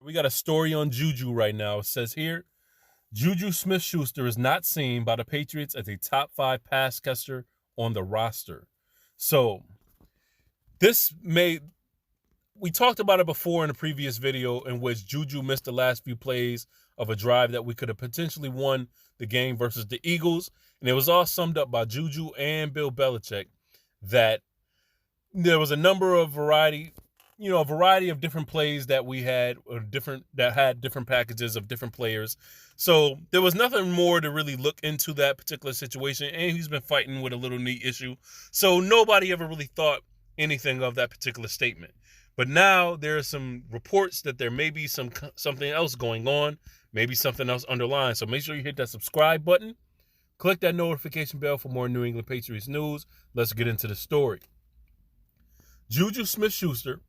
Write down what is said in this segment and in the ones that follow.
We got a story on Juju right now. It says here, Juju Smith Schuster is not seen by the Patriots as a top 5 pass catcher on the roster. So this may we talked about it before in a previous video in which Juju missed the last few plays of a drive that we could have potentially won the game versus the Eagles. And it was all summed up by Juju and Bill Belichick that there was a number of variety of different plays that we had, or that had different packages of different players. So there was nothing more to really look into that particular situation. And he's been fighting with a little knee issue. So nobody ever really thought anything of that particular statement. But now there are some reports that there may be something else going on, maybe something else underlying. So make sure you hit that subscribe button. Click that notification bell for more New England Patriots news. Let's get into the story. Juju Smith Schuster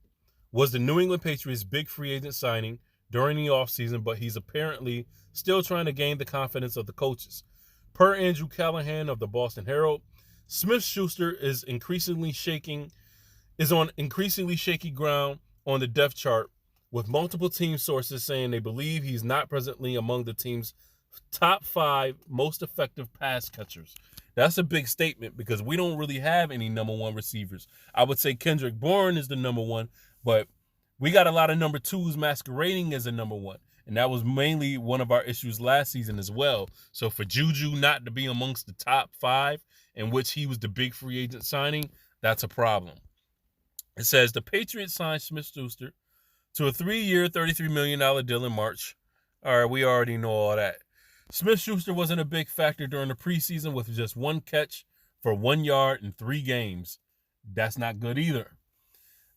was the New England Patriots' big free agent signing during the offseason, but he's apparently still trying to gain the confidence of the coaches. Per Andrew Callahan of the Boston Herald, Smith Schuster is on increasingly shaky ground on the depth chart, with multiple team sources saying they believe he's not presently among the team's top 5 most effective pass catchers. That's a big statement because we don't really have any number 1 receivers. I would say Kendrick Bourne is the number 1, but we got a lot of number 2s masquerading as a number 1. And that was mainly one of our issues last season as well. So for Juju not to be amongst the top 5, in which he was the big free agent signing, that's a problem. It says the Patriots signed Smith Schuster to a 3-year, $33 million deal in March. All right, we already know all that. Smith Schuster wasn't a big factor during the preseason with just 1 catch for 1 yard in 3 games. That's not good either.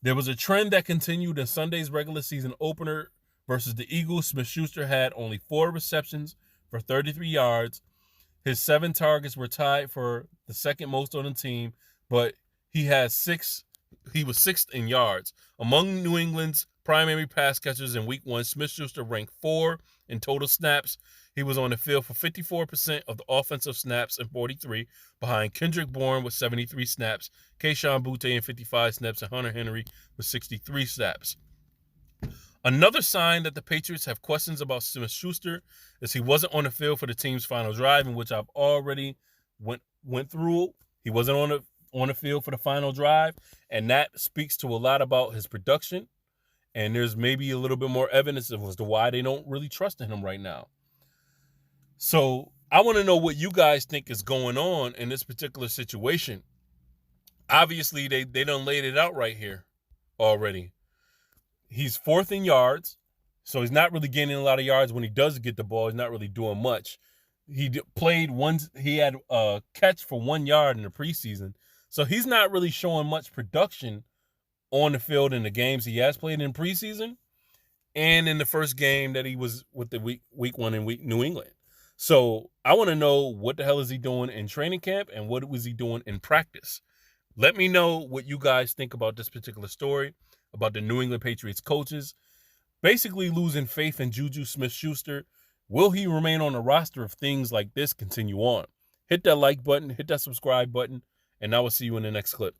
There was a trend that continued in Sunday's regular season opener versus the Eagles. Smith Schuster had only 4 receptions for 33 yards. His 7 targets were tied for the second most on the team, but he was 6th in yards. Among New England's primary pass catchers in week 1, Smith Schuster ranked 4 in total snaps. He was on the field for 54% of the offensive snaps and 43, behind Kendrick Bourne with 73 snaps, Kayshon Boutte and 55 snaps, and Hunter Henry with 63 snaps. Another sign that the Patriots have questions about Smith Schuster is he wasn't on the field for the team's final drive, in which I've already went through. He wasn't on the field for the final drive, and that speaks to a lot about his production. And there's maybe a little bit more evidence as to why they don't really trust in him right now. So I want to know what you guys think is going on in this particular situation. Obviously, they done laid it out right here already. He's 4th in yards, so he's not really gaining a lot of yards. When he does get the ball, he's not really doing much. He had a catch for 1 yard in the preseason, so he's not really showing much production on the field in the games he has played in preseason and in the first game that he was with the week 1 in New England. So I want to know, what the hell is he doing in training camp and what was he doing in practice? Let me know what you guys think about this particular story, about the New England Patriots coaches basically losing faith in Juju Smith Schuster. Will he remain on the roster if things like this continue on? Hit that like button, hit that subscribe button, and I will see you in the next clip.